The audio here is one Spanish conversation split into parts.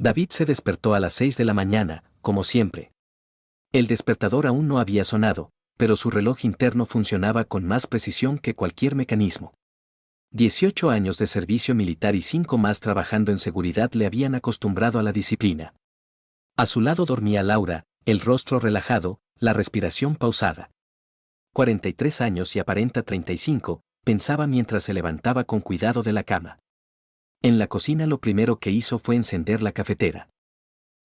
David se despertó a las 6 de la mañana, como siempre. El despertador aún no había sonado, pero su reloj interno funcionaba con más precisión que cualquier mecanismo. 18 años de servicio militar y 5 más trabajando en seguridad le habían acostumbrado a la disciplina. A su lado dormía Laura, el rostro relajado, la respiración pausada. 43 años y aparenta 35, pensaba mientras se levantaba con cuidado de la cama. En la cocina lo primero que hizo fue encender la cafetera.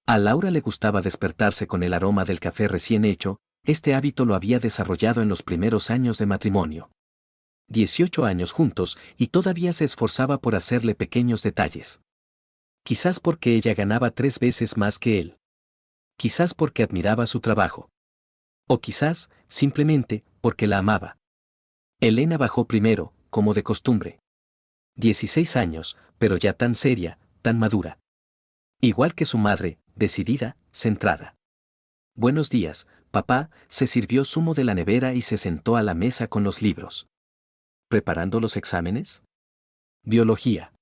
A Laura le gustaba despertarse con el aroma del café recién hecho, este hábito lo había desarrollado en los primeros años de matrimonio. 18 años juntos y todavía se esforzaba por hacerle pequeños detalles. Quizás porque ella ganaba 3 veces más que él. Quizás porque admiraba su trabajo. O quizás, simplemente, porque la amaba. Elena bajó primero, como de costumbre. 16 años, pero ya tan seria, tan madura. Igual que su madre, decidida, centrada. Buenos días, papá, se sirvió zumo de la nevera y se sentó a la mesa con los libros. ¿Preparando los exámenes? Biología.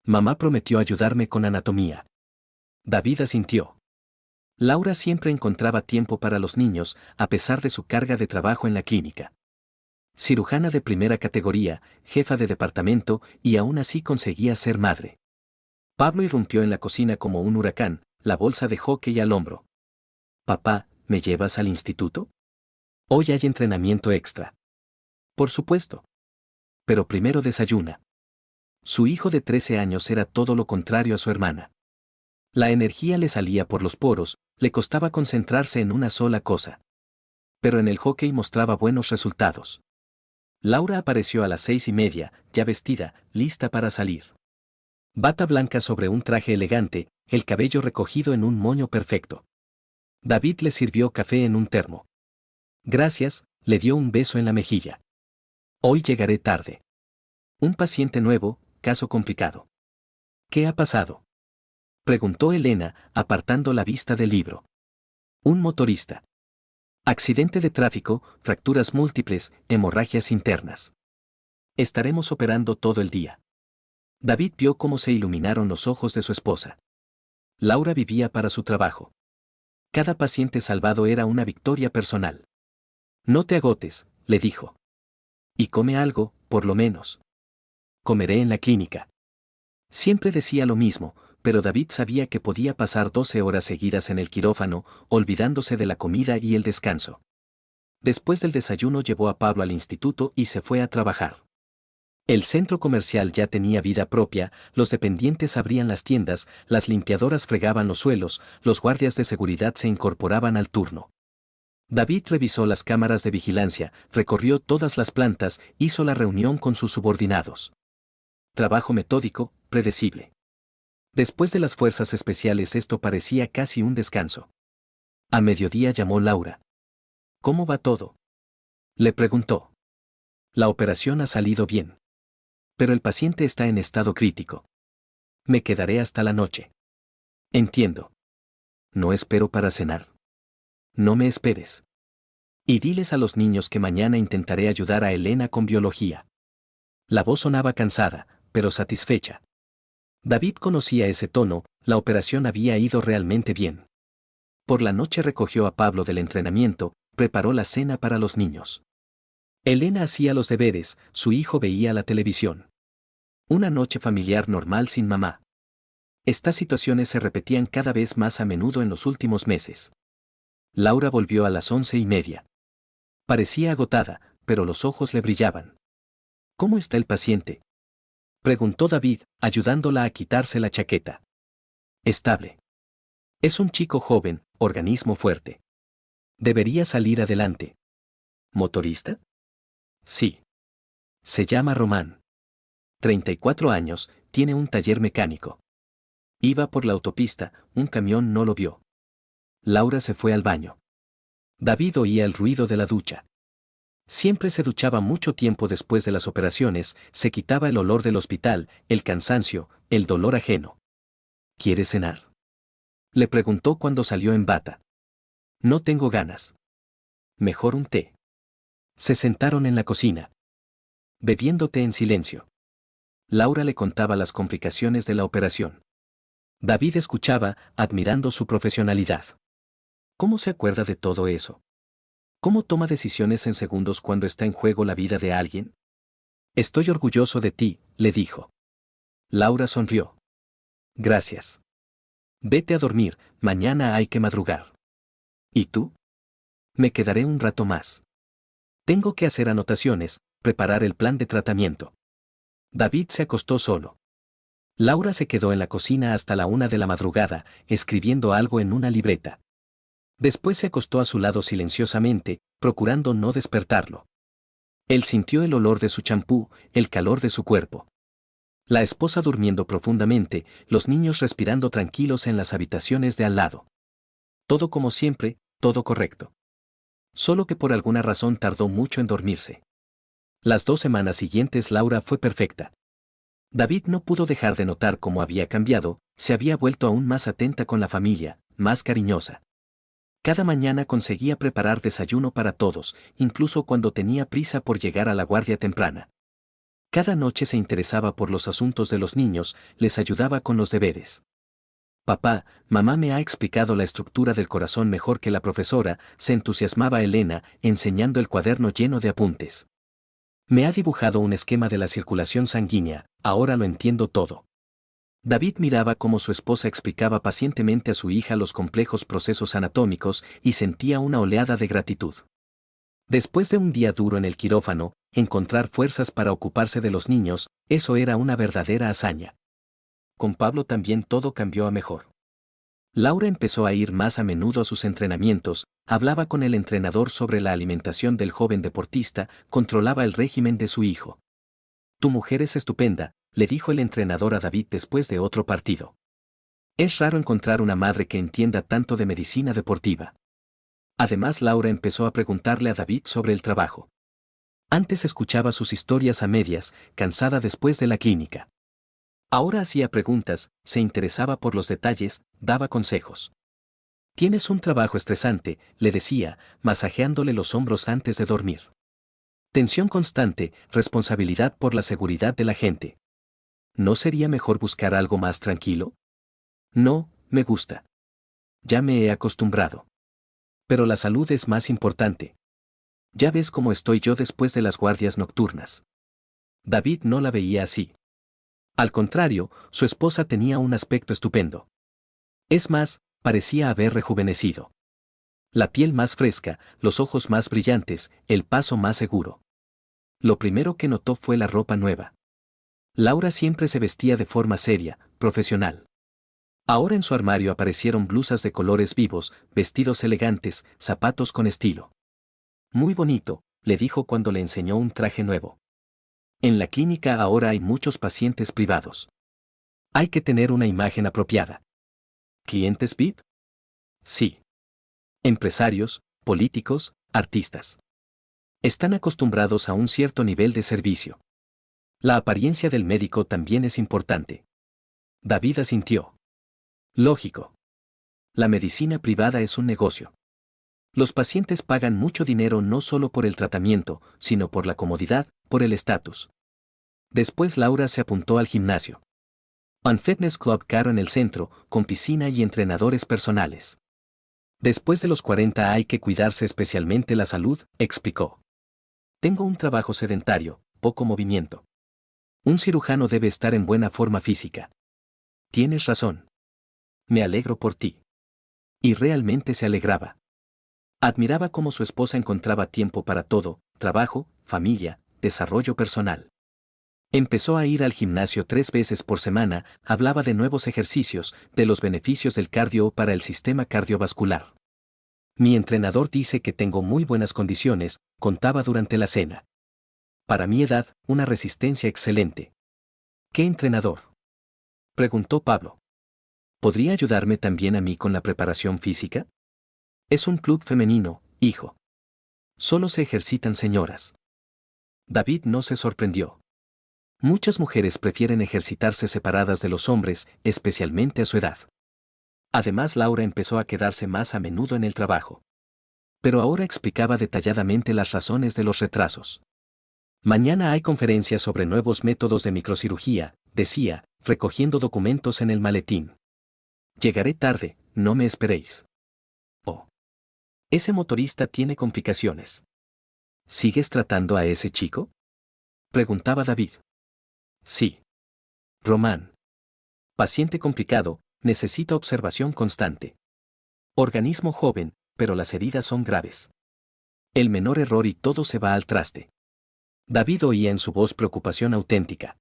Mamá prometió ayudarme con anatomía. David asintió. Laura siempre encontraba tiempo para los niños, a pesar de su carga de trabajo en la clínica. Cirujana de primera categoría, jefa de departamento, y aún así conseguía ser madre. Pablo irrumpió en la cocina como un huracán, la bolsa de hockey al hombro. Papá, ¿me llevas al instituto? Hoy hay entrenamiento extra. Por supuesto. Pero primero desayuna. Su hijo de 13 años era todo lo contrario a su hermana. La energía le salía por los poros, le costaba concentrarse en una sola cosa. Pero en el hockey mostraba buenos resultados. Laura apareció a las 6:30, ya vestida, lista para salir. Bata blanca sobre un traje elegante, el cabello recogido en un moño perfecto. David le sirvió café en un termo. Gracias, le dio un beso en la mejilla. Hoy llegaré tarde. Un paciente nuevo, caso complicado. ¿Qué ha pasado? Preguntó Elena, apartando la vista del libro. Un motorista. Accidente de tráfico, fracturas múltiples, hemorragias internas. Estaremos operando todo el día. David vio cómo se iluminaron los ojos de su esposa. Laura vivía para su trabajo. Cada paciente salvado era una victoria personal. No te agotes, le dijo. Y come algo, por lo menos. Comeré en la clínica. Siempre decía lo mismo, pero David sabía que podía pasar 12 horas seguidas en el quirófano, olvidándose de la comida y el descanso. Después del desayuno llevó a Pablo al instituto y se fue a trabajar. El centro comercial ya tenía vida propia, los dependientes abrían las tiendas, las limpiadoras fregaban los suelos, los guardias de seguridad se incorporaban al turno. David revisó las cámaras de vigilancia, recorrió todas las plantas, hizo la reunión con sus subordinados. Trabajo metódico, predecible. Después de las fuerzas especiales esto parecía casi un descanso. A mediodía llamó Laura. ¿Cómo va todo? Le preguntó. La operación ha salido bien. Pero el paciente está en estado crítico. Me quedaré hasta la noche. Entiendo. No espero para cenar. No me esperes. Y diles a los niños que mañana intentaré ayudar a Elena con biología. La voz sonaba cansada, pero satisfecha. David conocía ese tono, la operación había ido realmente bien. Por la noche recogió a Pablo del entrenamiento, preparó la cena para los niños. Elena hacía los deberes, su hijo veía la televisión. Una noche familiar normal sin mamá. Estas situaciones se repetían cada vez más a menudo en los últimos meses. Laura volvió a las 11:30. Parecía agotada, pero los ojos le brillaban. ¿Cómo está el paciente?, preguntó David, ayudándola a quitarse la chaqueta. Estable. Es un chico joven, organismo fuerte. Debería salir adelante. ¿Motorista? Sí. Se llama Román. 34 años, tiene un taller mecánico. Iba por la autopista, un camión no lo vio. Laura se fue al baño. David oía el ruido de la ducha. Siempre se duchaba mucho tiempo después de las operaciones, se quitaba el olor del hospital, el cansancio, el dolor ajeno. ¿Quieres cenar?, le preguntó cuando salió en bata. No tengo ganas. Mejor un té. Se sentaron en la cocina, bebiendo té en silencio. Laura le contaba las complicaciones de la operación. David escuchaba, admirando su profesionalidad. ¿Cómo se acuerda de todo eso? ¿Cómo toma decisiones en segundos cuando está en juego la vida de alguien? Estoy orgulloso de ti, le dijo. Laura sonrió. Gracias. Vete a dormir, mañana hay que madrugar. ¿Y tú? Me quedaré un rato más. Tengo que hacer anotaciones, preparar el plan de tratamiento. David se acostó solo. Laura se quedó en la cocina hasta la 1 de la madrugada, escribiendo algo en una libreta. Después se acostó a su lado silenciosamente, procurando no despertarlo. Él sintió el olor de su champú, el calor de su cuerpo. La esposa durmiendo profundamente, los niños respirando tranquilos en las habitaciones de al lado. Todo como siempre, todo correcto. Solo que por alguna razón tardó mucho en dormirse. Las 2 semanas siguientes Laura fue perfecta. David no pudo dejar de notar cómo había cambiado, se había vuelto aún más atenta con la familia, más cariñosa. Cada mañana conseguía preparar desayuno para todos, incluso cuando tenía prisa por llegar a la guardia temprana. Cada noche se interesaba por los asuntos de los niños, les ayudaba con los deberes. Papá, mamá me ha explicado la estructura del corazón mejor que la profesora, se entusiasmaba Elena, enseñando el cuaderno lleno de apuntes. Me ha dibujado un esquema de la circulación sanguínea, ahora lo entiendo todo. David miraba cómo su esposa explicaba pacientemente a su hija los complejos procesos anatómicos y sentía una oleada de gratitud. Después de un día duro en el quirófano, encontrar fuerzas para ocuparse de los niños, eso era una verdadera hazaña. Con Pablo también todo cambió a mejor. Laura empezó a ir más a menudo a sus entrenamientos, hablaba con el entrenador sobre la alimentación del joven deportista, controlaba el régimen de su hijo. Tu mujer es estupenda, le dijo el entrenador a David después de otro partido. Es raro encontrar una madre que entienda tanto de medicina deportiva. Además, Laura empezó a preguntarle a David sobre el trabajo. Antes escuchaba sus historias a medias, cansada después de la clínica. Ahora hacía preguntas, se interesaba por los detalles, daba consejos. Tienes un trabajo estresante, le decía, masajeándole los hombros antes de dormir. Tensión constante, responsabilidad por la seguridad de la gente. ¿No sería mejor buscar algo más tranquilo? No, me gusta. Ya me he acostumbrado. Pero la salud es más importante. Ya ves cómo estoy yo después de las guardias nocturnas. David no la veía así. Al contrario, su esposa tenía un aspecto estupendo. Es más, parecía haber rejuvenecido. La piel más fresca, los ojos más brillantes, el paso más seguro. Lo primero que notó fue la ropa nueva. Laura siempre se vestía de forma seria, profesional. Ahora en su armario aparecieron blusas de colores vivos, vestidos elegantes, zapatos con estilo. Muy bonito, le dijo cuando le enseñó un traje nuevo. En la clínica ahora hay muchos pacientes privados. Hay que tener una imagen apropiada. ¿Clientes VIP? Sí. Empresarios, políticos, artistas. Están acostumbrados a un cierto nivel de servicio. La apariencia del médico también es importante. David asintió. Lógico. La medicina privada es un negocio. Los pacientes pagan mucho dinero no solo por el tratamiento, sino por la comodidad, por el estatus. Después Laura se apuntó al gimnasio. Un fitness club caro en el centro, con piscina y entrenadores personales. Después de los 40 hay que cuidarse especialmente la salud, explicó. Tengo un trabajo sedentario, poco movimiento. Un cirujano debe estar en buena forma física. Tienes razón. Me alegro por ti. Y realmente se alegraba. Admiraba cómo su esposa encontraba tiempo para todo, trabajo, familia, desarrollo personal. Empezó a ir al gimnasio 3 veces por semana, hablaba de nuevos ejercicios, de los beneficios del cardio para el sistema cardiovascular. Mi entrenador dice que tengo muy buenas condiciones, contaba durante la cena. Para mi edad, una resistencia excelente. ¿Qué entrenador? Preguntó Pablo. ¿Podría ayudarme también a mí con la preparación física? Es un club femenino, hijo. Solo se ejercitan señoras. David no se sorprendió. Muchas mujeres prefieren ejercitarse separadas de los hombres, especialmente a su edad. Además, Laura empezó a quedarse más a menudo en el trabajo. Pero ahora explicaba detalladamente las razones de los retrasos. Mañana hay conferencia sobre nuevos métodos de microcirugía, decía, recogiendo documentos en el maletín. Llegaré tarde, no me esperéis. Oh. Ese motorista tiene complicaciones. ¿Sigues tratando a ese chico? Preguntaba David. Sí. Román. Paciente complicado, necesita observación constante. Organismo joven, pero las heridas son graves. El menor error y todo se va al traste. David oía en su voz preocupación auténtica.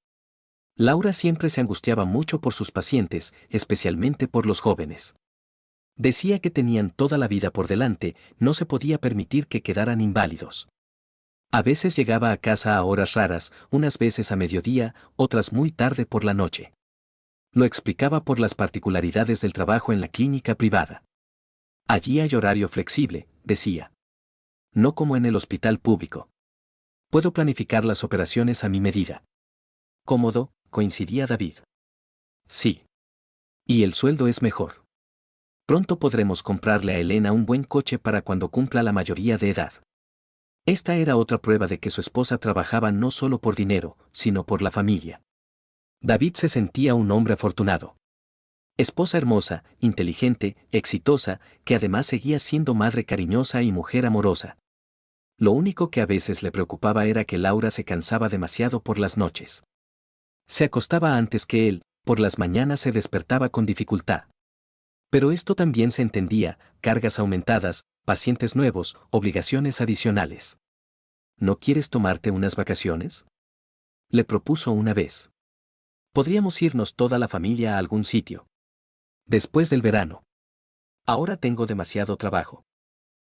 Laura siempre se angustiaba mucho por sus pacientes, especialmente por los jóvenes. Decía que tenían toda la vida por delante, no se podía permitir que quedaran inválidos. A veces llegaba a casa a horas raras, unas veces a mediodía, otras muy tarde por la noche. Lo explicaba por las particularidades del trabajo en la clínica privada. Allí hay horario flexible, decía. No como en el hospital público. Puedo planificar las operaciones a mi medida. Cómodo, coincidía David. Sí. Y el sueldo es mejor. Pronto podremos comprarle a Elena un buen coche para cuando cumpla la mayoría de edad. Esta era otra prueba de que su esposa trabajaba no solo por dinero, sino por la familia. David se sentía un hombre afortunado. Esposa hermosa, inteligente, exitosa, que además seguía siendo madre cariñosa y mujer amorosa. Lo único que a veces le preocupaba era que Laura se cansaba demasiado por las noches. Se acostaba antes que él, por las mañanas se despertaba con dificultad. Pero esto también se entendía, cargas aumentadas, pacientes nuevos, obligaciones adicionales. ¿No quieres tomarte unas vacaciones? Le propuso una vez. Podríamos irnos toda la familia a algún sitio. Después del verano. Ahora tengo demasiado trabajo.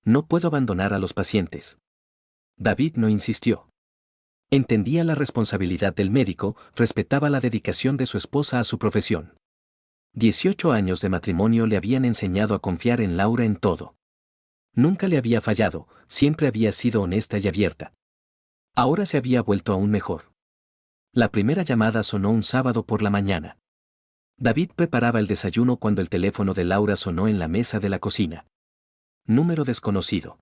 No puedo abandonar a los pacientes. David no insistió. Entendía la responsabilidad del médico, respetaba la dedicación de su esposa a su profesión. 18 años de matrimonio le habían enseñado a confiar en Laura en todo. Nunca le había fallado, siempre había sido honesta y abierta. Ahora se había vuelto aún mejor. La primera llamada sonó un sábado por la mañana. David preparaba el desayuno cuando el teléfono de Laura sonó en la mesa de la cocina. Número desconocido.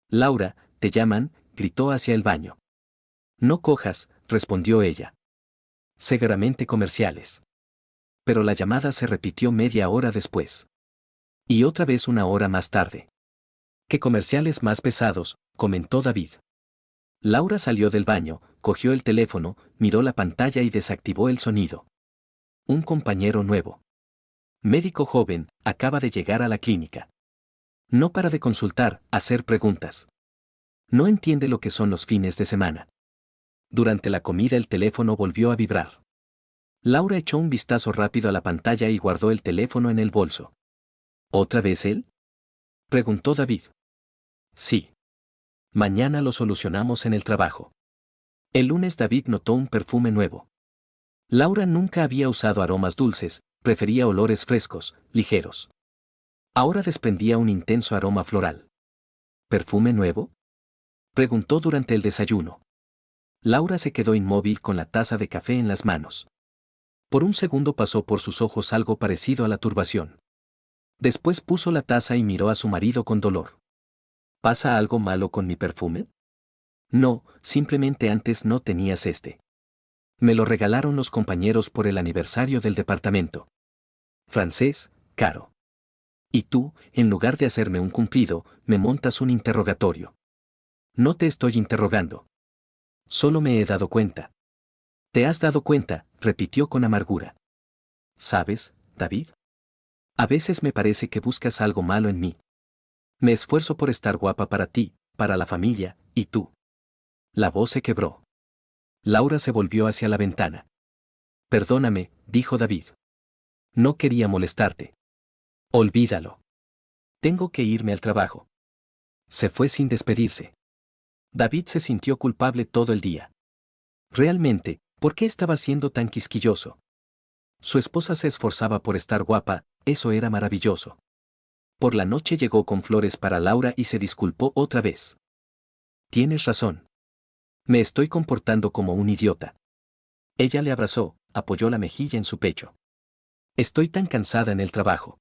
Laura, te llaman, gritó hacia el baño. No cojas, respondió ella. Seguramente comerciales. Pero la llamada se repitió media hora después. Y otra vez una hora más tarde. ¿Qué comerciales más pesados?, comentó David. Laura salió del baño, cogió el teléfono, miró la pantalla y desactivó el sonido. Un compañero nuevo. Médico joven, acaba de llegar a la clínica. No para de consultar, hacer preguntas. No entiende lo que son los fines de semana. Durante la comida el teléfono volvió a vibrar. Laura echó un vistazo rápido a la pantalla y guardó el teléfono en el bolso. ¿Otra vez él?, preguntó David. Sí. Mañana lo solucionamos en el trabajo. El lunes David notó un perfume nuevo. Laura nunca había usado aromas dulces, prefería olores frescos, ligeros. Ahora desprendía un intenso aroma floral. ¿Perfume nuevo?, preguntó durante el desayuno. Laura se quedó inmóvil con la taza de café en las manos. Por un segundo pasó por sus ojos algo parecido a la turbación. Después puso la taza y miró a su marido con dolor. ¿Pasa algo malo con mi perfume? No, simplemente antes no tenías este. Me lo regalaron los compañeros por el aniversario del departamento. Francés, caro. Y tú, en lugar de hacerme un cumplido, me montas un interrogatorio. No te estoy interrogando. Solo me he dado cuenta. ¿Te has dado cuenta?, repitió con amargura. ¿Sabes, David? A veces me parece que buscas algo malo en mí. Me esfuerzo por estar guapa para ti, para la familia, y tú. La voz se quebró. Laura se volvió hacia la ventana. Perdóname, dijo David. No quería molestarte. Olvídalo. Tengo que irme al trabajo. Se fue sin despedirse. David se sintió culpable todo el día. Realmente, ¿por qué estaba siendo tan quisquilloso? Su esposa se esforzaba por estar guapa, eso era maravilloso. Por la noche llegó con flores para Laura y se disculpó otra vez. Tienes razón. Me estoy comportando como un idiota. Ella le abrazó, apoyó la mejilla en su pecho. Estoy tan cansada en el trabajo.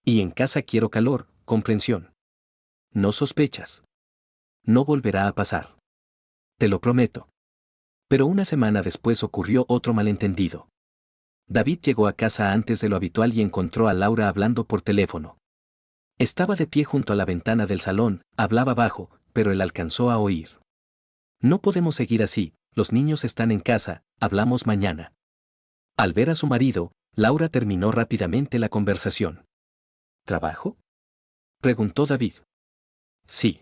Y en casa quiero calor, comprensión. No sospechas. No volverá a pasar. Te lo prometo. Pero una semana después ocurrió otro malentendido. David llegó a casa antes de lo habitual y encontró a Laura hablando por teléfono. Estaba de pie junto a la ventana del salón, hablaba bajo, pero él alcanzó a oír. No podemos seguir así, los niños están en casa, hablamos mañana. Al ver a su marido, Laura terminó rápidamente la conversación. ¿Trabajo? Preguntó David. Sí.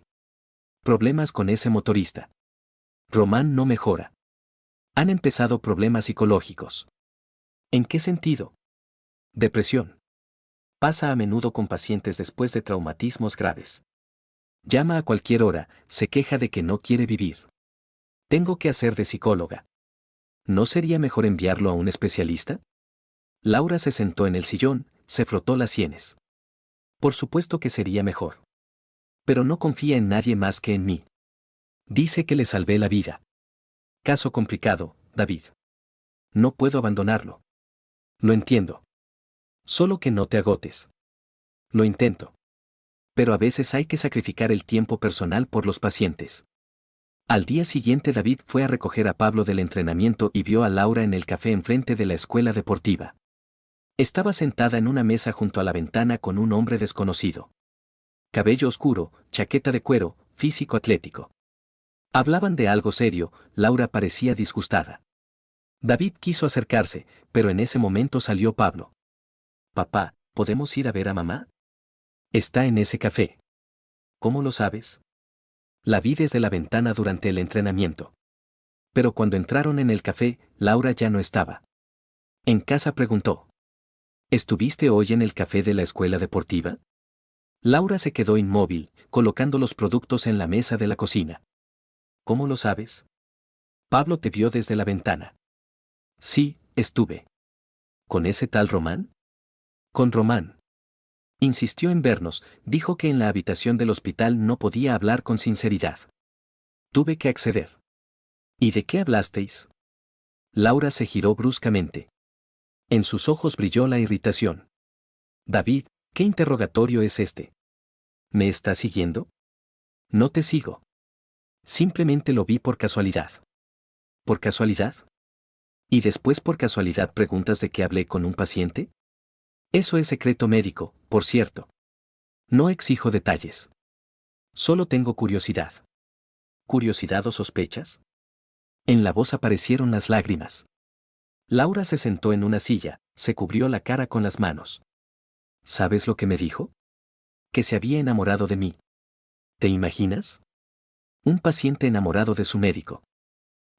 Problemas con ese motorista. Román no mejora. Han empezado problemas psicológicos. ¿En qué sentido? Depresión. Pasa a menudo con pacientes después de traumatismos graves. Llama a cualquier hora, se queja de que no quiere vivir. Tengo que hacer de psicóloga. ¿No sería mejor enviarlo a un especialista? Laura se sentó en el sillón, se frotó las sienes. Por supuesto que sería mejor. Pero no confía en nadie más que en mí. Dice que le salvé la vida. Caso complicado, David. No puedo abandonarlo. Lo entiendo. Solo que no te agotes. Lo intento. Pero a veces hay que sacrificar el tiempo personal por los pacientes. Al día siguiente David fue a recoger a Pablo del entrenamiento y vio a Laura en el café enfrente de la escuela deportiva. Estaba sentada en una mesa junto a la ventana con un hombre desconocido. Cabello oscuro, chaqueta de cuero, físico atlético. Hablaban de algo serio, Laura parecía disgustada. David quiso acercarse, pero en ese momento salió Pablo. Papá, ¿podemos ir a ver a mamá? Está en ese café. ¿Cómo lo sabes? La vi desde la ventana durante el entrenamiento. Pero cuando entraron en el café, Laura ya no estaba. En casa preguntó. ¿Estuviste hoy en el café de la escuela deportiva? Laura se quedó inmóvil, colocando los productos en la mesa de la cocina. ¿Cómo lo sabes? Pablo te vio desde la ventana. Sí, estuve. ¿Con ese tal Román? Con Román. Insistió en vernos, dijo que en la habitación del hospital no podía hablar con sinceridad. Tuve que acceder. ¿Y de qué hablasteis? Laura se giró bruscamente. En sus ojos brilló la irritación. David, ¿qué interrogatorio es este? ¿Me estás siguiendo? No te sigo. Simplemente lo vi por casualidad. ¿Por casualidad? ¿Y después por casualidad preguntas de qué hablé con un paciente? Eso es secreto médico, por cierto. No exijo detalles. Solo tengo curiosidad. ¿Curiosidad o sospechas? En la voz aparecieron las lágrimas. Laura se sentó en una silla, se cubrió la cara con las manos. ¿Sabes lo que me dijo? Que se había enamorado de mí. ¿Te imaginas? Un paciente enamorado de su médico.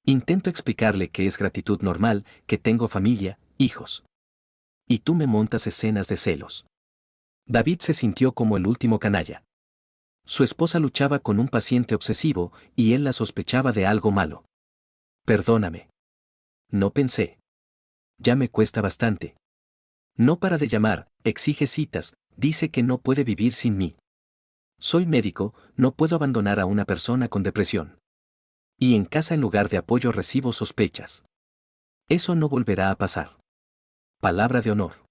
Intento explicarle que es gratitud normal, que tengo familia, hijos. Y tú me montas escenas de celos. David se sintió como el último canalla. Su esposa luchaba con un paciente obsesivo y él la sospechaba de algo malo. Perdóname. No pensé. Ya me cuesta bastante. No para de llamar, exige citas, dice que no puede vivir sin mí. Soy médico, no puedo abandonar a una persona con depresión. Y en casa en lugar de apoyo recibo sospechas. Eso no volverá a pasar. Palabra de honor.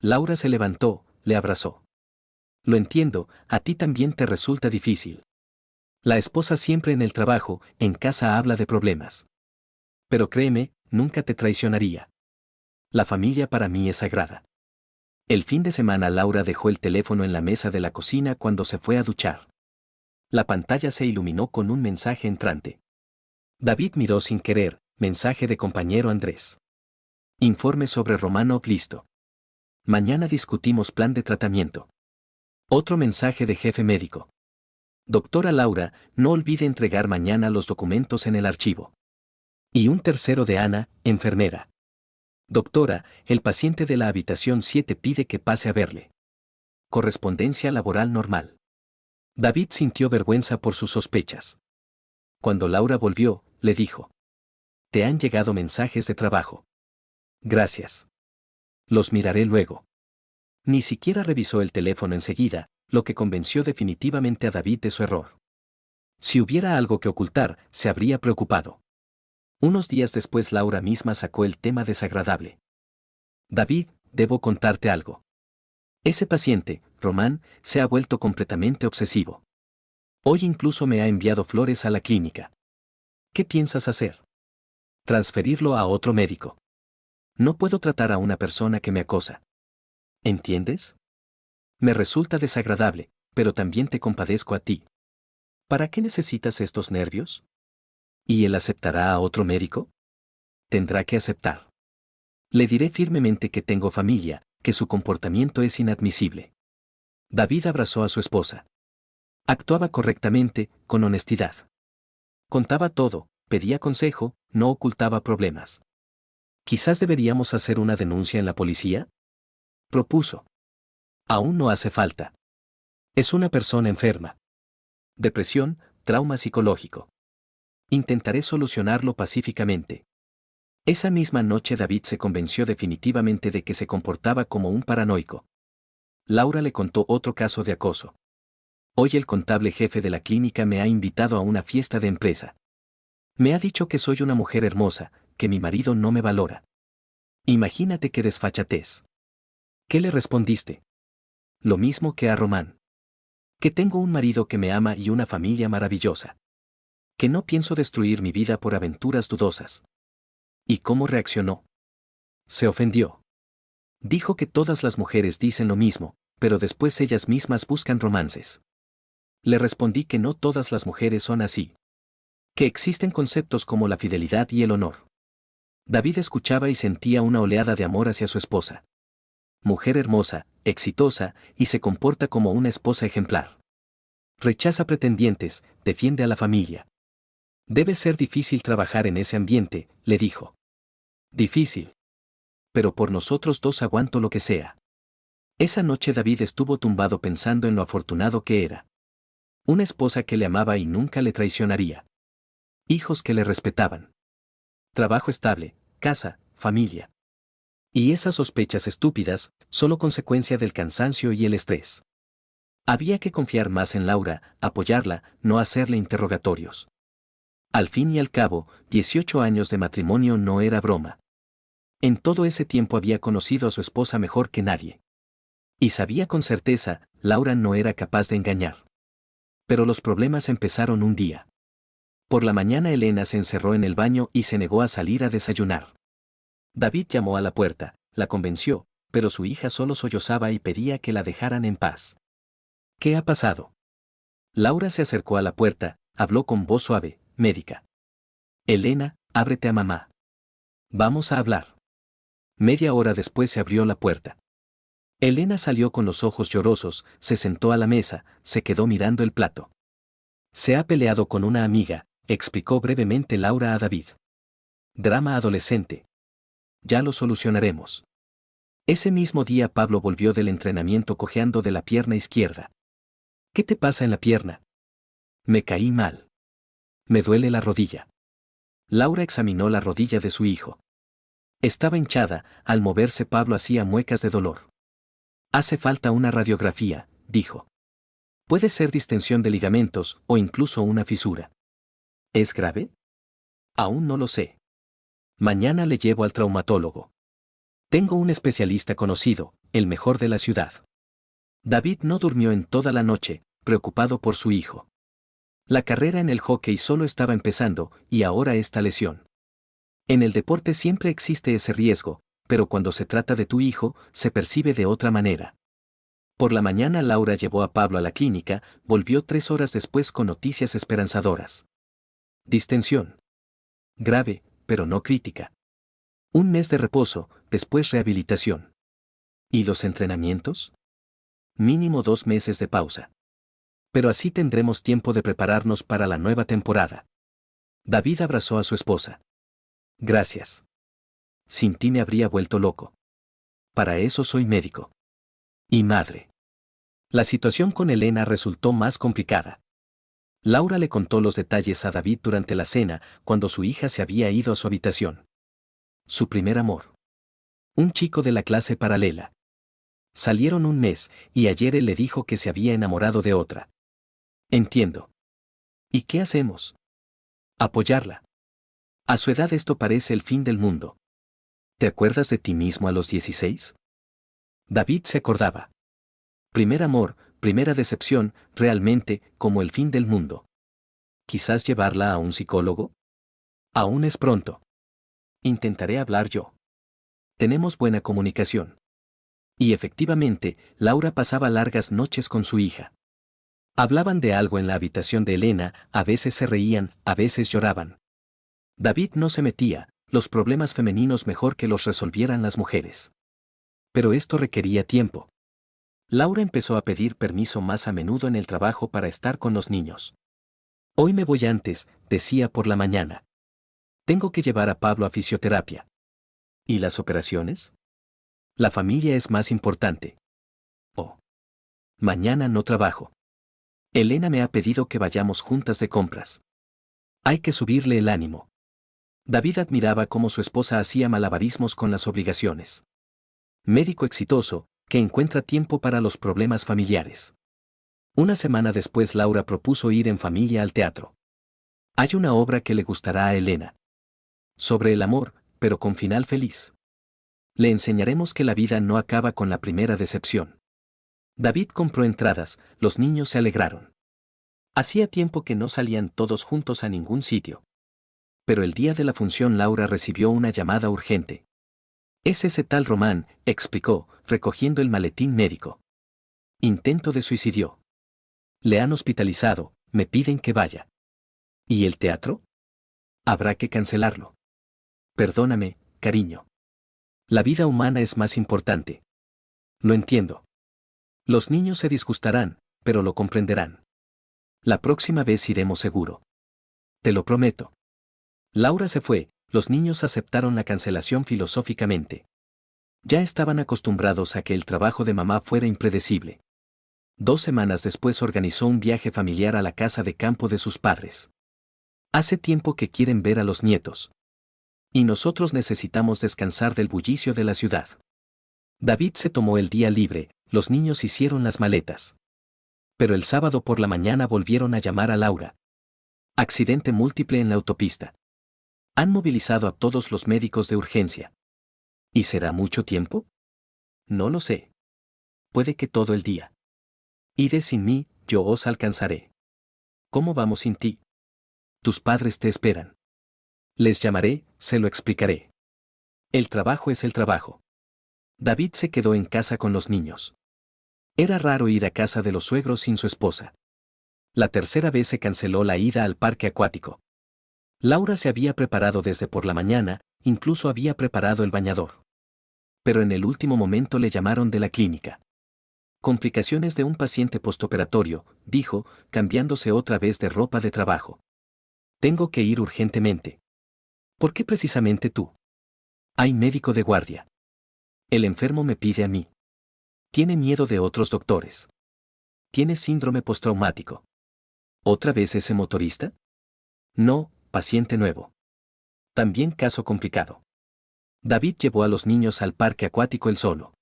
Laura se levantó, le abrazó. Lo entiendo, a ti también te resulta difícil. La esposa siempre en el trabajo, en casa habla de problemas. Pero créeme, nunca te traicionaría. La familia para mí es sagrada. El fin de semana Laura dejó el teléfono en la mesa de la cocina cuando se fue a duchar. La pantalla se iluminó con un mensaje entrante. David miró sin querer, mensaje de compañero Andrés. Informe sobre Romano listo. Mañana discutimos plan de tratamiento. Otro mensaje de jefe médico. Doctora Laura, no olvide entregar mañana los documentos en el archivo. Y un tercero de Ana, enfermera. Doctora, el paciente de la habitación 7 pide que pase a verle. Correspondencia laboral normal. David sintió vergüenza por sus sospechas. Cuando Laura volvió, le dijo. Te han llegado mensajes de trabajo. Gracias. Los miraré luego. Ni siquiera revisó el teléfono enseguida, lo que convenció definitivamente a David de su error. Si hubiera algo que ocultar, se habría preocupado. Unos días después Laura misma sacó el tema desagradable. David, debo contarte algo. Ese paciente, Román, se ha vuelto completamente obsesivo. Hoy incluso me ha enviado flores a la clínica. ¿Qué piensas hacer? Transferirlo a otro médico. No puedo tratar a una persona que me acosa. ¿Entiendes? Me resulta desagradable, pero también te compadezco a ti. ¿Para qué necesitas estos nervios? ¿Y él aceptará a otro médico? Tendrá que aceptar. Le diré firmemente que tengo familia, que su comportamiento es inadmisible. David abrazó a su esposa. Actuaba correctamente, con honestidad. Contaba todo, pedía consejo, no ocultaba problemas. ¿Quizás deberíamos hacer una denuncia en la policía? Propuso. Aún no hace falta. Es una persona enferma. Depresión, trauma psicológico. Intentaré solucionarlo pacíficamente. Esa misma noche David se convenció definitivamente de que se comportaba como un paranoico. Laura le contó otro caso de acoso. Hoy el contable jefe de la clínica me ha invitado a una fiesta de empresa. Me ha dicho que soy una mujer hermosa, que mi marido no me valora. Imagínate qué desfachatez. ¿Qué le respondiste? Lo mismo que a Román. Que tengo un marido que me ama y una familia maravillosa. Que no pienso destruir mi vida por aventuras dudosas. ¿Y cómo reaccionó? Se ofendió. Dijo que todas las mujeres dicen lo mismo, pero después ellas mismas buscan romances. Le respondí que no todas las mujeres son así. Que existen conceptos como la fidelidad y el honor. David escuchaba y sentía una oleada de amor hacia su esposa. Mujer hermosa, exitosa, y se comporta como una esposa ejemplar. Rechaza pretendientes, defiende a la familia. Debe ser difícil trabajar en ese ambiente, le dijo. Difícil. Pero por nosotros dos aguanto lo que sea. Esa noche David estuvo tumbado pensando en lo afortunado que era. Una esposa que le amaba y nunca le traicionaría. Hijos que le respetaban. Trabajo estable, casa, familia. Y esas sospechas estúpidas, solo consecuencia del cansancio y el estrés. Había que confiar más en Laura, apoyarla, no hacerle interrogatorios. Al fin y al cabo, 18 años de matrimonio no era broma. En todo ese tiempo había conocido a su esposa mejor que nadie. Y sabía con certeza, Laura no era capaz de engañar. Pero los problemas empezaron un día. Por la mañana Elena se encerró en el baño y se negó a salir a desayunar. David llamó a la puerta, la convenció, pero su hija solo sollozaba y pedía que la dejaran en paz. ¿Qué ha pasado? Laura se acercó a la puerta, habló con voz suave, médica. Elena, ábrete a mamá. Vamos a hablar. Media hora después se abrió la puerta. Elena salió con los ojos llorosos, se sentó a la mesa, se quedó mirando el plato. Se ha peleado con una amiga, explicó brevemente Laura a David. Drama adolescente. Ya lo solucionaremos. Ese mismo día Pablo volvió del entrenamiento cojeando de la pierna izquierda. ¿Qué te pasa en la pierna? Me caí mal. Me duele la rodilla. Laura examinó la rodilla de su hijo. Estaba hinchada, al moverse Pablo hacía muecas de dolor. Hace falta una radiografía, dijo. Puede ser distensión de ligamentos o incluso una fisura. ¿Es grave? Aún no lo sé. Mañana le llevo al traumatólogo. Tengo un especialista conocido, el mejor de la ciudad. David no durmió en toda la noche, preocupado por su hijo. La carrera en el hockey solo estaba empezando, y ahora esta lesión. En el deporte siempre existe ese riesgo, pero cuando se trata de tu hijo, se percibe de otra manera. Por la mañana Laura llevó a Pablo a la clínica, volvió 3 horas después con noticias esperanzadoras. Distensión. Grave, pero no crítica. Un mes de reposo, después rehabilitación. ¿Y los entrenamientos? Mínimo 2 meses de pausa. Pero así tendremos tiempo de prepararnos para la nueva temporada. David abrazó a su esposa. Gracias. Sin ti me habría vuelto loco. Para eso soy médico. Y madre. La situación con Elena resultó más complicada. Laura le contó los detalles a David durante la cena, cuando su hija se había ido a su habitación. Su primer amor. Un chico de la clase paralela. Salieron un mes, y ayer él le dijo que se había enamorado de otra. Entiendo. ¿Y qué hacemos? Apoyarla. A su edad esto parece el fin del mundo. ¿Te acuerdas de ti mismo a los 16? David se acordaba. Primer amor, primera decepción, realmente, como el fin del mundo. ¿Quizás llevarla a un psicólogo? Aún es pronto. Intentaré hablar yo. Tenemos buena comunicación. Y efectivamente, Laura pasaba largas noches con su hija. Hablaban de algo en la habitación de Elena, a veces se reían, a veces lloraban. David no se metía, los problemas femeninos mejor que los resolvieran las mujeres. Pero esto requería tiempo. Laura empezó a pedir permiso más a menudo en el trabajo para estar con los niños. Hoy me voy antes, decía por la mañana. Tengo que llevar a Pablo a fisioterapia. ¿Y las operaciones? La familia es más importante. Oh. Mañana no trabajo. Elena me ha pedido que vayamos juntas de compras. Hay que subirle el ánimo. David admiraba cómo su esposa hacía malabarismos con las obligaciones. Médico exitoso, que encuentra tiempo para los problemas familiares. Una semana después Laura propuso ir en familia al teatro. Hay una obra que le gustará a Elena. Sobre el amor, pero con final feliz. Le enseñaremos que la vida no acaba con la primera decepción. David compró entradas, los niños se alegraron. Hacía tiempo que no salían todos juntos a ningún sitio. Pero el día de la función Laura recibió una llamada urgente. Es ese tal Román, explicó, recogiendo el maletín médico. Intento de suicidio. Le han hospitalizado, me piden que vaya. ¿Y el teatro? Habrá que cancelarlo. Perdóname, cariño. La vida humana es más importante. Lo entiendo. Los niños se disgustarán, pero lo comprenderán. La próxima vez iremos seguro. Te lo prometo. Laura se fue, los niños aceptaron la cancelación filosóficamente. Ya estaban acostumbrados a que el trabajo de mamá fuera impredecible. 2 semanas después organizó un viaje familiar a la casa de campo de sus padres. Hace tiempo que quieren ver a los nietos. Y nosotros necesitamos descansar del bullicio de la ciudad. David se tomó el día libre, los niños hicieron las maletas. Pero el sábado por la mañana volvieron a llamar a Laura. Accidente múltiple en la autopista. Han movilizado a todos los médicos de urgencia. ¿Y será mucho tiempo? No lo sé. Puede que todo el día. Id sin mí, yo os alcanzaré. ¿Cómo vamos sin ti? Tus padres te esperan. Les llamaré, se lo explicaré. El trabajo es el trabajo. David se quedó en casa con los niños. Era raro ir a casa de los suegros sin su esposa. La tercera vez se canceló la ida al parque acuático. Laura se había preparado desde por la mañana, incluso había preparado el bañador. Pero en el último momento le llamaron de la clínica. Complicaciones de un paciente postoperatorio, dijo, cambiándose otra vez de ropa de trabajo. Tengo que ir urgentemente. ¿Por qué precisamente tú? Hay médico de guardia. El enfermo me pide a mí. Tiene miedo de otros doctores. Tiene síndrome postraumático. ¿Otra vez ese motorista? No, paciente nuevo. También caso complicado. David llevó a los niños al parque acuático él solo.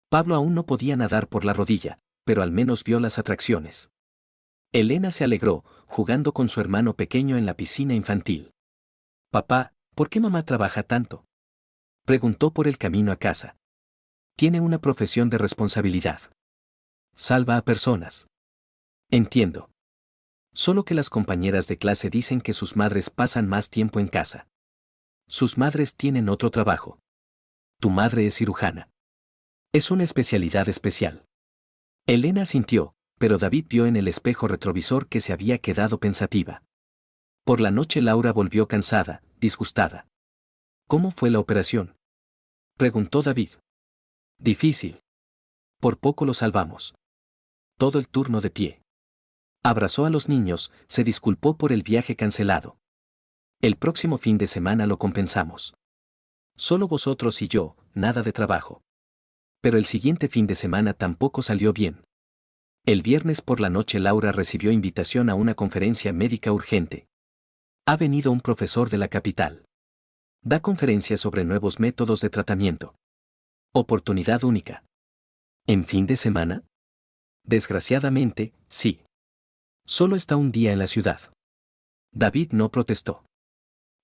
Pablo aún no podía nadar por la rodilla, pero al menos vio las atracciones. Elena se alegró, jugando con su hermano pequeño en la piscina infantil. Papá, ¿por qué mamá trabaja tanto? Preguntó por el camino a casa. Tiene una profesión de responsabilidad. Salva a personas. Entiendo. Solo que las compañeras de clase dicen que sus madres pasan más tiempo en casa. Sus madres tienen otro trabajo. Tu madre es cirujana. Es una especialidad especial. Elena sintió, pero David vio en el espejo retrovisor que se había quedado pensativa. Por la noche Laura volvió cansada, disgustada. ¿Cómo fue la operación? Preguntó David. Difícil. Por poco lo salvamos. Todo el turno de pie. Abrazó a los niños, se disculpó por el viaje cancelado. El próximo fin de semana lo compensamos. Solo vosotros y yo, nada de trabajo. Pero el siguiente fin de semana tampoco salió bien. El viernes por la noche Laura recibió invitación a una conferencia médica urgente. Ha venido un profesor de la capital. Da conferencias sobre nuevos métodos de tratamiento. Oportunidad única. ¿En fin de semana? Desgraciadamente, sí. Solo está un día en la ciudad. David no protestó.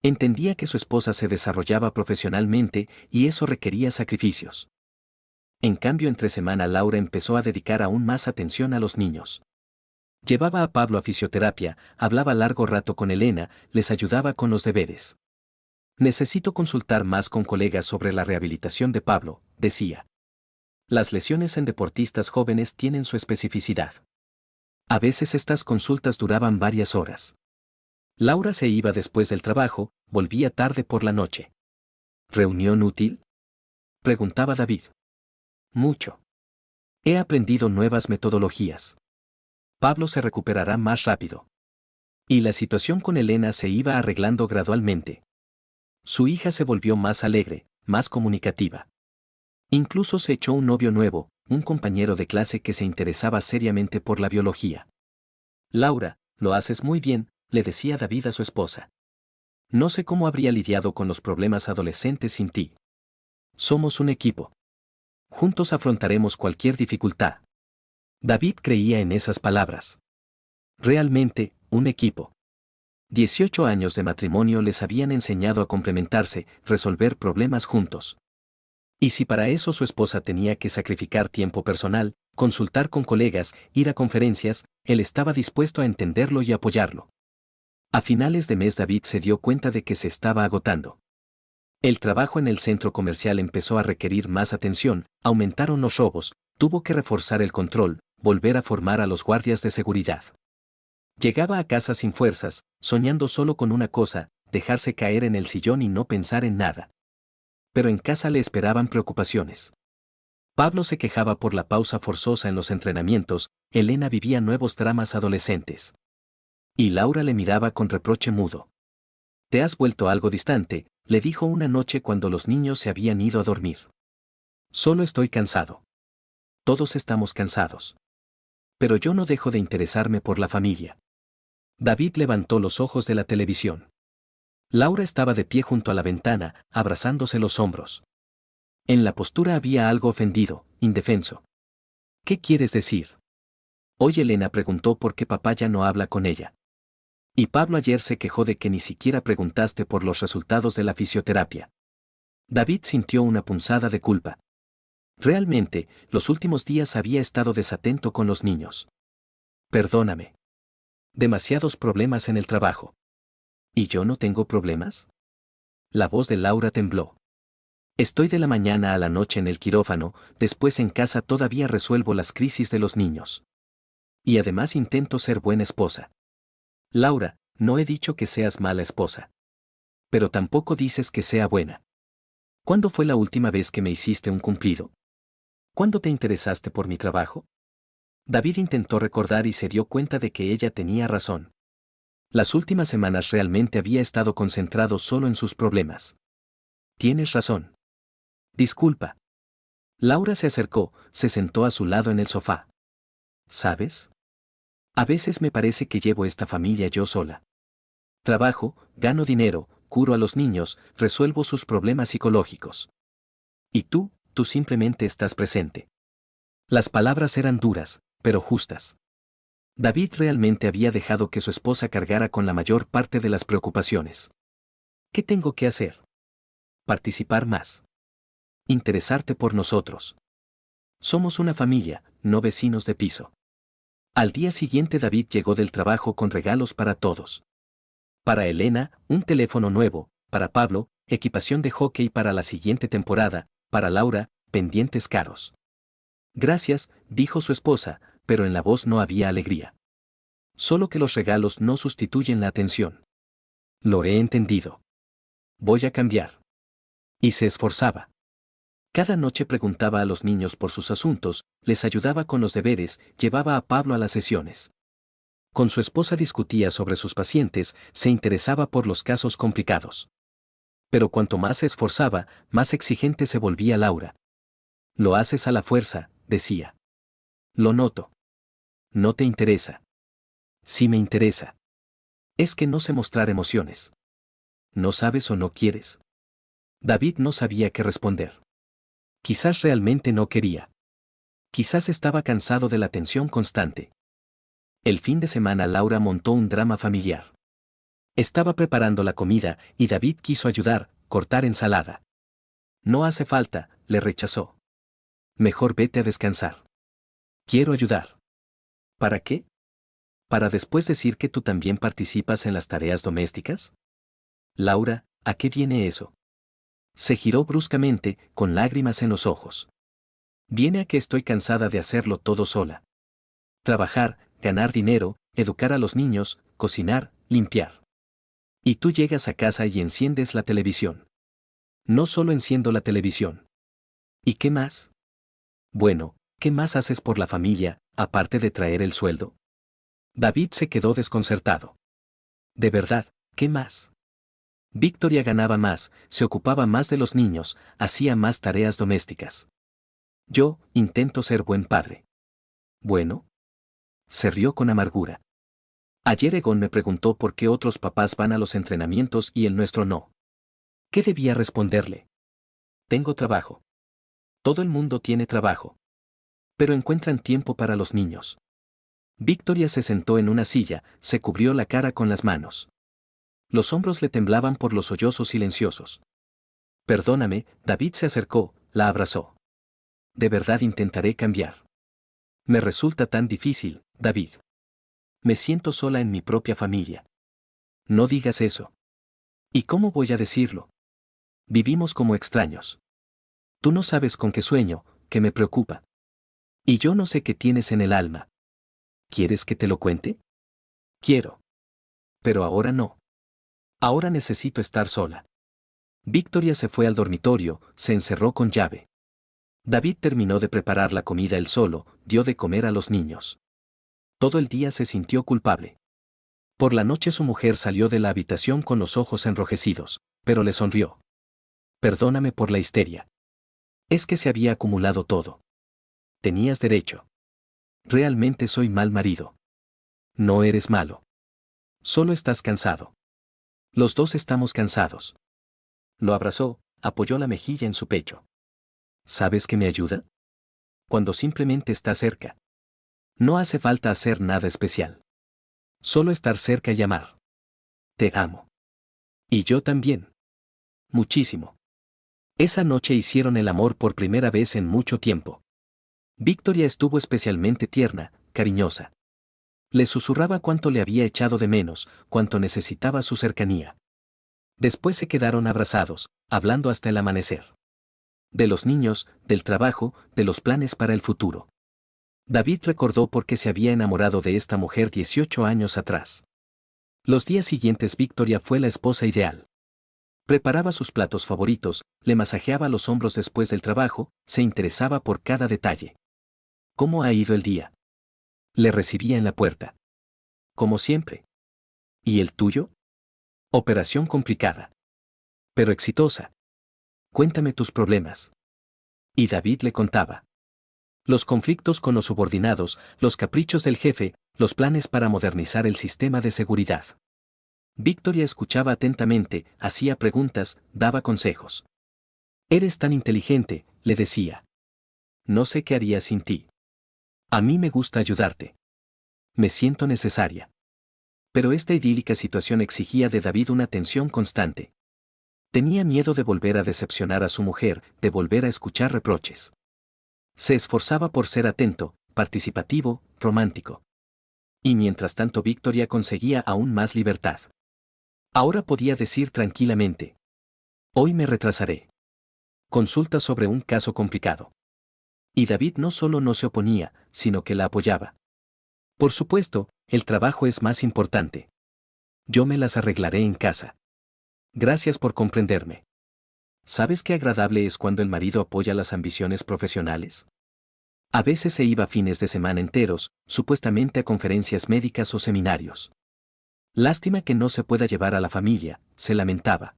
Entendía que su esposa se desarrollaba profesionalmente y eso requería sacrificios. En cambio, entre semana Laura empezó a dedicar aún más atención a los niños. Llevaba a Pablo a fisioterapia, hablaba largo rato con Elena, les ayudaba con los deberes. Necesito consultar más con colegas sobre la rehabilitación de Pablo, decía. Las lesiones en deportistas jóvenes tienen su especificidad. A veces estas consultas duraban varias horas. Laura se iba después del trabajo, volvía tarde por la noche. ¿Reunión útil?, preguntaba David. Mucho. He aprendido nuevas metodologías. Pablo se recuperará más rápido. Y la situación con Elena se iba arreglando gradualmente. Su hija se volvió más alegre, más comunicativa. Incluso se echó un novio nuevo, un compañero de clase que se interesaba seriamente por la biología. Laura, lo haces muy bien, le decía David a su esposa. No sé cómo habría lidiado con los problemas adolescentes sin ti. Somos un equipo. Juntos afrontaremos cualquier dificultad. David creía en esas palabras. Realmente, un equipo. 18 años de matrimonio les habían enseñado a complementarse, resolver problemas juntos. Y si para eso su esposa tenía que sacrificar tiempo personal, consultar con colegas, ir a conferencias, él estaba dispuesto a entenderlo y apoyarlo. A finales de mes David se dio cuenta de que se estaba agotando. El trabajo en el centro comercial empezó a requerir más atención, aumentaron los robos, tuvo que reforzar el control, volver a formar a los guardias de seguridad. Llegaba a casa sin fuerzas, soñando solo con una cosa, dejarse caer en el sillón y no pensar en nada. Pero en casa le esperaban preocupaciones. Pablo se quejaba por la pausa forzosa en los entrenamientos, Elena vivía nuevos dramas adolescentes. Y Laura le miraba con reproche mudo. «Te has vuelto algo distante», le dijo una noche cuando los niños se habían ido a dormir. «Solo estoy cansado». Todos estamos cansados. Pero yo no dejo de interesarme por la familia. David levantó los ojos de la televisión. Laura estaba de pie junto a la ventana, abrazándose los hombros. En la postura había algo ofendido, indefenso. «¿Qué quieres decir?». Hoy Elena preguntó por qué papá ya no habla con ella. Y Pablo ayer se quejó de que ni siquiera preguntaste por los resultados de la fisioterapia. David sintió una punzada de culpa. Realmente, los últimos días había estado desatento con los niños. Perdóname. Demasiados problemas en el trabajo. ¿Y yo no tengo problemas? La voz de Laura tembló. Estoy de la mañana a la noche en el quirófano, después en casa todavía resuelvo las crisis de los niños. Y además intento ser buena esposa. Laura, no he dicho que seas mala esposa. Pero tampoco dices que sea buena. ¿Cuándo fue la última vez que me hiciste un cumplido? ¿Cuándo te interesaste por mi trabajo? David intentó recordar y se dio cuenta de que ella tenía razón. Las últimas semanas realmente había estado concentrado solo en sus problemas. Tienes razón. Disculpa. Laura se acercó, se sentó a su lado en el sofá. ¿Sabes? A veces me parece que llevo esta familia yo sola. Trabajo, gano dinero, curo a los niños, resuelvo sus problemas psicológicos. Y tú simplemente estás presente. Las palabras eran duras, pero justas. David realmente había dejado que su esposa cargara con la mayor parte de las preocupaciones. ¿Qué tengo que hacer? Participar más. Interesarte por nosotros. Somos una familia, no vecinos de piso. Al día siguiente David llegó del trabajo con regalos para todos. Para Elena, un teléfono nuevo, para Pablo, equipación de hockey para la siguiente temporada, para Laura, pendientes caros. Gracias, dijo su esposa, pero en la voz no había alegría. Solo que los regalos no sustituyen la atención. Lo he entendido. Voy a cambiar. Y se esforzaba. Cada noche preguntaba a los niños por sus asuntos, les ayudaba con los deberes, llevaba a Pablo a las sesiones. Con su esposa discutía sobre sus pacientes, se interesaba por los casos complicados. Pero cuanto más se esforzaba, más exigente se volvía Laura. Lo haces a la fuerza, decía. Lo noto. No te interesa. Sí me interesa. Es que no sé mostrar emociones. ¿No sabes o no quieres? David no sabía qué responder. Quizás realmente no quería. Quizás estaba cansado de la tensión constante. El fin de semana Laura montó un drama familiar. Estaba preparando la comida y David quiso ayudar, cortar ensalada. No hace falta, le rechazó. Mejor vete a descansar. Quiero ayudar. ¿Para qué? ¿Para después decir que tú también participas en las tareas domésticas? Laura, ¿A qué viene eso? Se giró bruscamente, con lágrimas en los ojos. Viene a que estoy cansada de hacerlo todo sola. Trabajar, ganar dinero, educar a los niños, cocinar, limpiar. Y tú llegas a casa y enciendes la televisión. No solo enciendo la televisión. ¿Y qué más? Bueno, ¿qué más haces por la familia, aparte de traer el sueldo? David se quedó desconcertado. De verdad, ¿qué más? Victoria ganaba más, se ocupaba más de los niños, hacía más tareas domésticas. Yo, intento ser buen padre. Bueno. Se rió con amargura. Ayer Egon me preguntó por qué otros papás van a los entrenamientos y el nuestro no. ¿Qué debía responderle? Tengo trabajo. Todo el mundo tiene trabajo. Pero encuentran tiempo para los niños. Victoria se sentó en una silla, se cubrió la cara con las manos. Los hombros le temblaban por los sollozos silenciosos. Perdóname, David se acercó, la abrazó. De verdad intentaré cambiar. Me resulta tan difícil, David. Me siento sola en mi propia familia. No digas eso. ¿Y cómo voy a decirlo? Vivimos como extraños. Tú no sabes con qué sueño, qué me preocupa. Y yo no sé qué tienes en el alma. ¿Quieres que te lo cuente? Quiero. Pero ahora no. Ahora necesito estar sola. Victoria se fue al dormitorio, se encerró con llave. David terminó de preparar la comida él solo, dio de comer a los niños. Todo el día se sintió culpable. Por la noche su mujer salió de la habitación con los ojos enrojecidos, pero le sonrió. Perdóname por la histeria. Es que se había acumulado todo. Tenías derecho. Realmente soy mal marido. No eres malo. Solo estás cansado. Los dos estamos cansados. Lo abrazó, apoyó la mejilla en su pecho. ¿Sabes qué me ayuda? Cuando simplemente está cerca. No hace falta hacer nada especial. Solo estar cerca y amar. Te amo. Y yo también. Muchísimo. Esa noche hicieron el amor por primera vez en mucho tiempo. Victoria estuvo especialmente tierna, cariñosa. Le susurraba cuánto le había echado de menos, cuánto necesitaba su cercanía. Después se quedaron abrazados, hablando hasta el amanecer. De los niños, del trabajo, de los planes para el futuro. David recordó por qué se había enamorado de esta mujer 18 años atrás. Los días siguientes Victoria fue la esposa ideal. Preparaba sus platos favoritos, le masajeaba los hombros después del trabajo, se interesaba por cada detalle. ¿Cómo ha ido el día? Le recibía en la puerta. Como siempre. ¿Y el tuyo? Operación complicada. Pero exitosa. Cuéntame tus problemas. Y David le contaba. Los conflictos con los subordinados, los caprichos del jefe, los planes para modernizar el sistema de seguridad. Victoria escuchaba atentamente, hacía preguntas, daba consejos. Eres tan inteligente, le decía. No sé qué haría sin ti. A mí me gusta ayudarte. Me siento necesaria. Pero esta idílica situación exigía de David una tensión constante. Tenía miedo de volver a decepcionar a su mujer, de volver a escuchar reproches. Se esforzaba por ser atento, participativo, romántico. Y mientras tanto Victoria conseguía aún más libertad. Ahora podía decir tranquilamente. Hoy me retrasaré. Consulta sobre un caso complicado. Y David no solo no se oponía, sino que la apoyaba. Por supuesto, el trabajo es más importante. Yo me las arreglaré en casa. Gracias por comprenderme. ¿Sabes qué agradable es cuando el marido apoya las ambiciones profesionales? A veces se iba fines de semana enteros, supuestamente a conferencias médicas o seminarios. Lástima que no se pueda llevar a la familia, se lamentaba.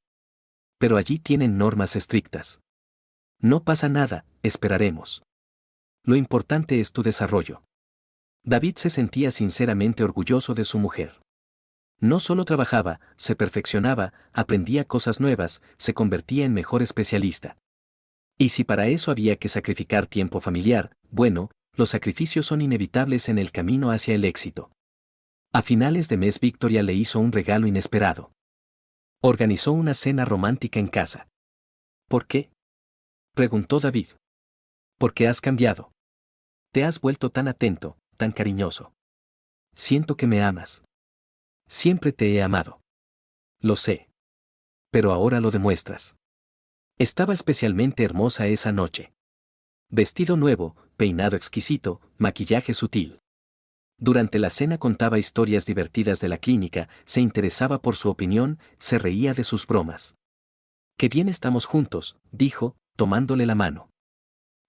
Pero allí tienen normas estrictas. No pasa nada, esperaremos. Lo importante es tu desarrollo. David se sentía sinceramente orgulloso de su mujer. No solo trabajaba, se perfeccionaba, aprendía cosas nuevas, se convertía en mejor especialista. Y si para eso había que sacrificar tiempo familiar, bueno, los sacrificios son inevitables en el camino hacia el éxito. A finales de mes Victoria le hizo un regalo inesperado. Organizó una cena romántica en casa. ¿Por qué? Preguntó David. Porque has cambiado. Te has vuelto tan atento, tan cariñoso. Siento que me amas. Siempre te he amado. Lo sé. Pero ahora lo demuestras. Estaba especialmente hermosa esa noche. Vestido nuevo, peinado exquisito, maquillaje sutil. Durante la cena contaba historias divertidas de la clínica, se interesaba por su opinión, se reía de sus bromas. «Qué bien estamos juntos», dijo, tomándole la mano.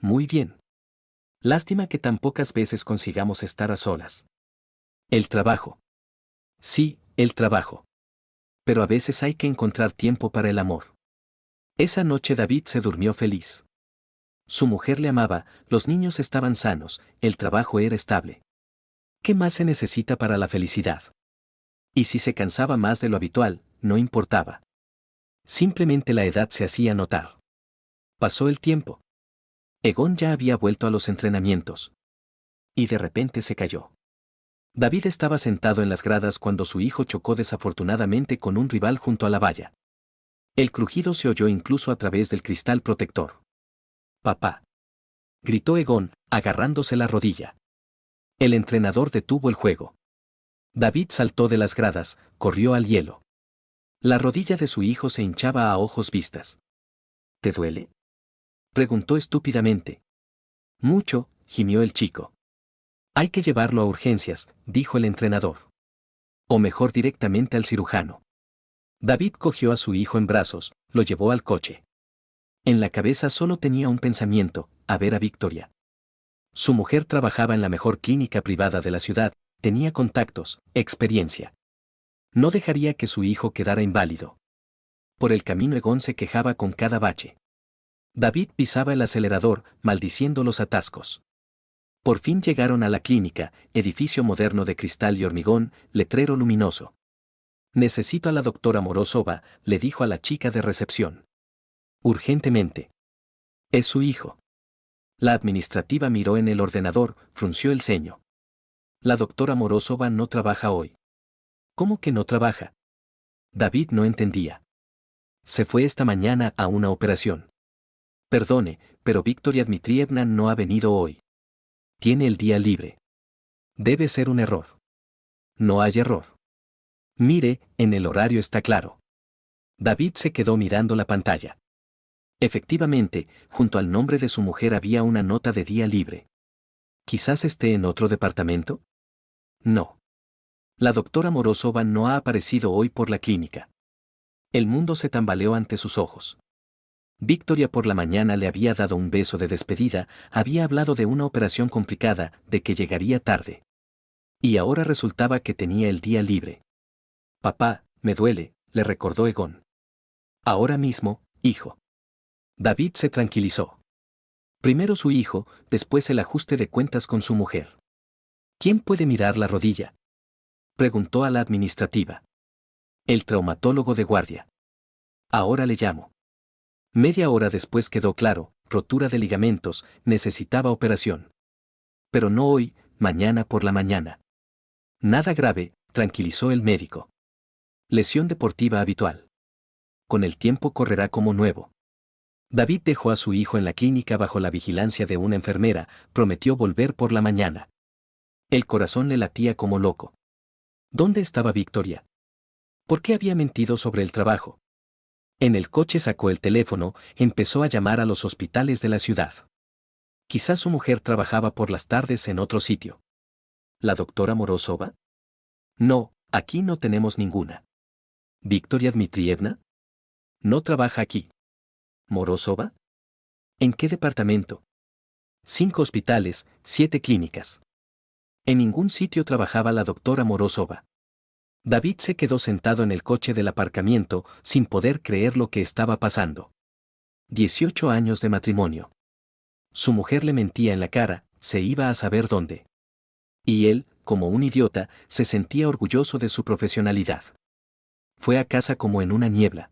«Muy bien. Lástima que tan pocas veces consigamos estar a solas». «El trabajo». «Sí, el trabajo. Pero a veces hay que encontrar tiempo para el amor». Esa noche David se durmió feliz. Su mujer le amaba, los niños estaban sanos, el trabajo era estable. ¿Qué más se necesita para la felicidad? Y si se cansaba más de lo habitual, no importaba. Simplemente la edad se hacía notar. Pasó el tiempo. Egon ya había vuelto a los entrenamientos. Y de repente se cayó. David estaba sentado en las gradas cuando su hijo chocó desafortunadamente con un rival junto a la valla. El crujido se oyó incluso a través del cristal protector. «Papá», gritó Egon, agarrándose la rodilla. El entrenador detuvo el juego. David saltó de las gradas, corrió al hielo. La rodilla de su hijo se hinchaba a ojos vistas. «¿Te duele?», preguntó estúpidamente. «Mucho», gimió el chico. «Hay que llevarlo a urgencias», dijo el entrenador. «O mejor directamente al cirujano». David cogió a su hijo en brazos, lo llevó al coche. En la cabeza solo tenía un pensamiento: a ver a Victoria. Su mujer trabajaba en la mejor clínica privada de la ciudad, tenía contactos, experiencia. No dejaría que su hijo quedara inválido. Por el camino Egon se quejaba con cada bache. David pisaba el acelerador, maldiciendo los atascos. Por fin llegaron a la clínica, edificio moderno de cristal y hormigón, letrero luminoso. «Necesito a la doctora Morozova», le dijo a la chica de recepción. «Urgentemente». «Es su hijo». La administrativa miró en el ordenador, frunció el ceño. «La doctora Morozova no trabaja hoy». «¿Cómo que no trabaja?». David no entendía. «Se fue esta mañana a una operación». «Perdone, pero Victoria Dmitrievna no ha venido hoy. Tiene el día libre». «Debe ser un error». «No hay error. Mire, en el horario está claro». David se quedó mirando la pantalla. Efectivamente, junto al nombre de su mujer había una nota de día libre. ¿Quizás esté en otro departamento? No. La doctora Morozova no ha aparecido hoy por la clínica. El mundo se tambaleó ante sus ojos. Victoria por la mañana le había dado un beso de despedida, había hablado de una operación complicada, de que llegaría tarde. Y ahora resultaba que tenía el día libre. «Papá, me duele», le recordó Egon. «Ahora mismo, hijo». David se tranquilizó. Primero su hijo, después el ajuste de cuentas con su mujer. «¿Quién puede mirar la rodilla?», preguntó a la administrativa. «El traumatólogo de guardia». «Ahora le llamo». Media hora después quedó claro: rotura de ligamentos, necesitaba operación. «Pero no hoy, mañana por la mañana». «Nada grave», tranquilizó el médico. «Lesión deportiva habitual. Con el tiempo correrá como nuevo». David dejó a su hijo en la clínica bajo la vigilancia de una enfermera, prometió volver por la mañana. El corazón le latía como loco. ¿Dónde estaba Victoria? ¿Por qué había mentido sobre el trabajo? En el coche sacó el teléfono, empezó a llamar a los hospitales de la ciudad. Quizás su mujer trabajaba por las tardes en otro sitio. ¿La doctora Morozova? No, aquí no tenemos ninguna. ¿Victoria Dmitrievna? No trabaja aquí. ¿Morozova? ¿En qué departamento? 5 hospitales, 7 clínicas. En ningún sitio trabajaba la doctora Morozova. David se quedó sentado en el coche del aparcamiento, sin poder creer lo que estaba pasando. 18 años de matrimonio. Su mujer le mentía en la cara, se iba a saber dónde. Y él, como un idiota, se sentía orgulloso de su profesionalidad. Fue a casa como en una niebla.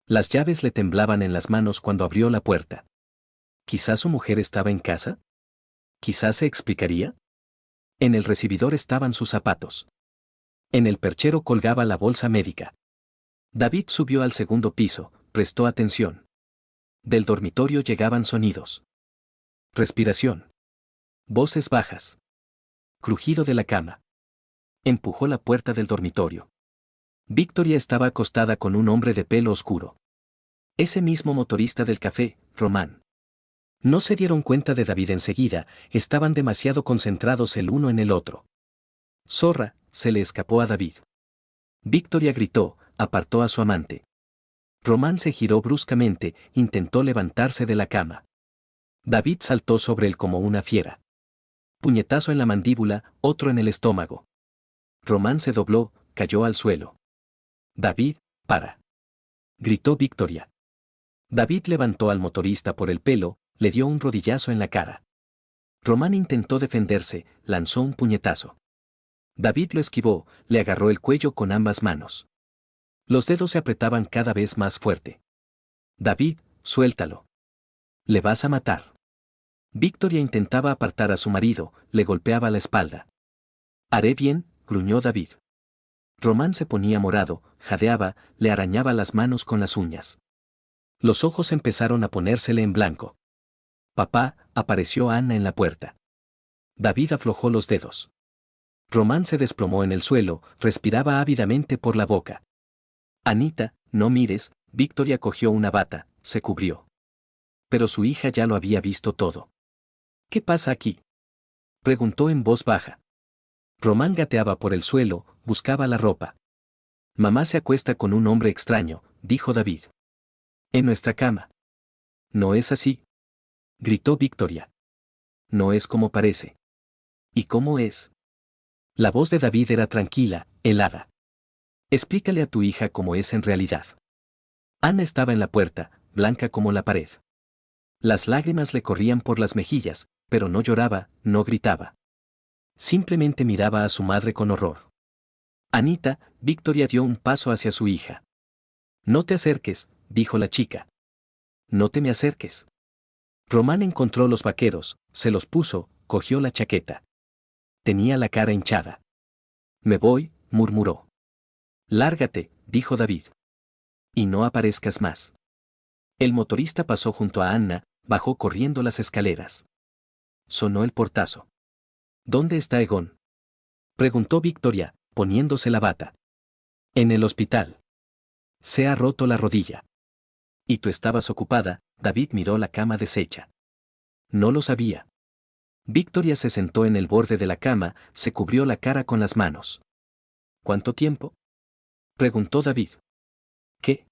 Las llaves le temblaban en las manos cuando abrió la puerta. ¿Quizás su mujer estaba en casa? ¿Quizás se explicaría? En el recibidor estaban sus zapatos. En el perchero colgaba la bolsa médica. David subió al segundo piso, prestó atención. Del dormitorio llegaban sonidos. Respiración. Voces bajas. Crujido de la cama. Empujó la puerta del dormitorio. Victoria estaba acostada con un hombre de pelo oscuro. Ese mismo motorista del café, Román. No se dieron cuenta de David enseguida, estaban demasiado concentrados el uno en el otro. Zorra, se le escapó a David. Victoria gritó, apartó a su amante. Román se giró bruscamente, intentó levantarse de la cama. David saltó sobre él como una fiera. Puñetazo en la mandíbula, otro en el estómago. Román se dobló, cayó al suelo. David, para. Gritó Victoria. David levantó al motorista por el pelo, le dio un rodillazo en la cara. Román intentó defenderse, lanzó un puñetazo. David lo esquivó, le agarró el cuello con ambas manos. Los dedos se apretaban cada vez más fuerte. David, suéltalo. Le vas a matar. Victoria intentaba apartar a su marido, le golpeaba la espalda. Haré bien, gruñó David. Román se ponía morado, jadeaba, le arañaba las manos con las uñas. Los ojos empezaron a ponérsele en blanco. Papá, apareció Anna en la puerta. David aflojó los dedos. Román se desplomó en el suelo, respiraba ávidamente por la boca. Anita, no mires, Victoria cogió una bata, se cubrió. Pero su hija ya lo había visto todo. ¿Qué pasa aquí?, preguntó en voz baja. Román gateaba por el suelo, buscaba la ropa. Mamá se acuesta con un hombre extraño, dijo David. En nuestra cama. No es así, gritó Victoria. No es como parece. ¿Y cómo es? La voz de David era tranquila, helada. Explícale a tu hija cómo es en realidad. Ana estaba en la puerta, blanca como la pared. Las lágrimas le corrían por las mejillas, pero no lloraba, no gritaba. Simplemente miraba a su madre con horror. Anita, Victoria dio un paso hacia su hija. No te acerques, dijo la chica. No te me acerques. Román encontró los vaqueros, se los puso, cogió la chaqueta. Tenía la cara hinchada. Me voy, murmuró. Lárgate, dijo David. Y no aparezcas más. El motorista pasó junto a Anna, bajó corriendo las escaleras. Sonó el portazo. ¿Dónde está Egon?, preguntó Victoria, poniéndose la bata. En el hospital. Se ha roto la rodilla. ¿Y tú estabas ocupada? David miró la cama deshecha. No lo sabía. Victoria se sentó en el borde de la cama, se cubrió la cara con las manos. ¿Cuánto tiempo?, preguntó David. ¿Qué?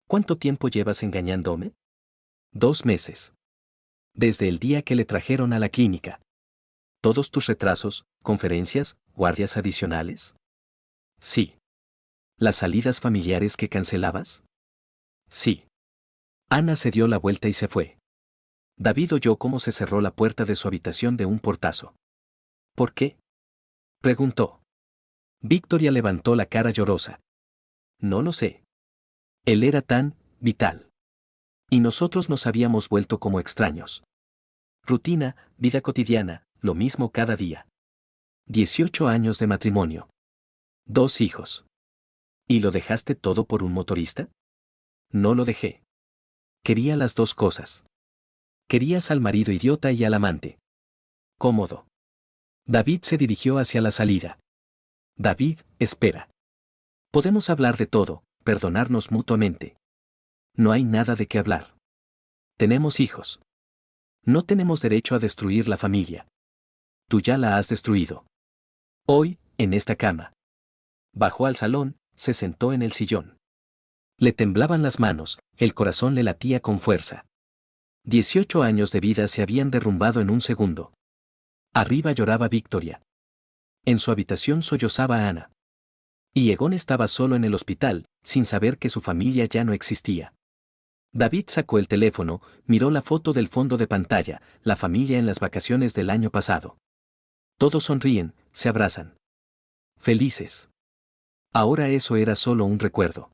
¿Cuánto tiempo llevas engañándome? 2 meses. Desde el día que le trajeron a la clínica. ¿Todos tus retrasos, conferencias, guardias adicionales? Sí. ¿Las salidas familiares que cancelabas? Sí. Ana se dio la vuelta y se fue. David oyó cómo se cerró la puerta de su habitación de un portazo. ¿Por qué?, preguntó. Victoria levantó la cara llorosa. No lo sé. Él era tan vital. Y nosotros nos habíamos vuelto como extraños. Rutina, vida cotidiana, lo mismo cada día. 18 años de matrimonio. 2 hijos. ¿Y lo dejaste todo por un motorista? No lo dejé. Quería las 2 cosas. Querías al marido idiota y al amante cómodo. David se dirigió hacia la salida. David, espera. Podemos hablar de todo, perdonarnos mutuamente. No hay nada de qué hablar. Tenemos hijos. No tenemos derecho a destruir la familia. Tú ya la has destruido. Hoy, en esta cama. Bajó al salón, se sentó en el sillón. Le temblaban las manos, el corazón le latía con fuerza. 18 años de vida se habían derrumbado en un segundo. Arriba lloraba Victoria. En su habitación sollozaba Ana. Y Egon estaba solo en el hospital, sin saber que su familia ya no existía. David sacó el teléfono, miró la foto del fondo de pantalla, la familia en las vacaciones del año pasado. Todos sonríen, se abrazan. Felices. Ahora eso era solo un recuerdo.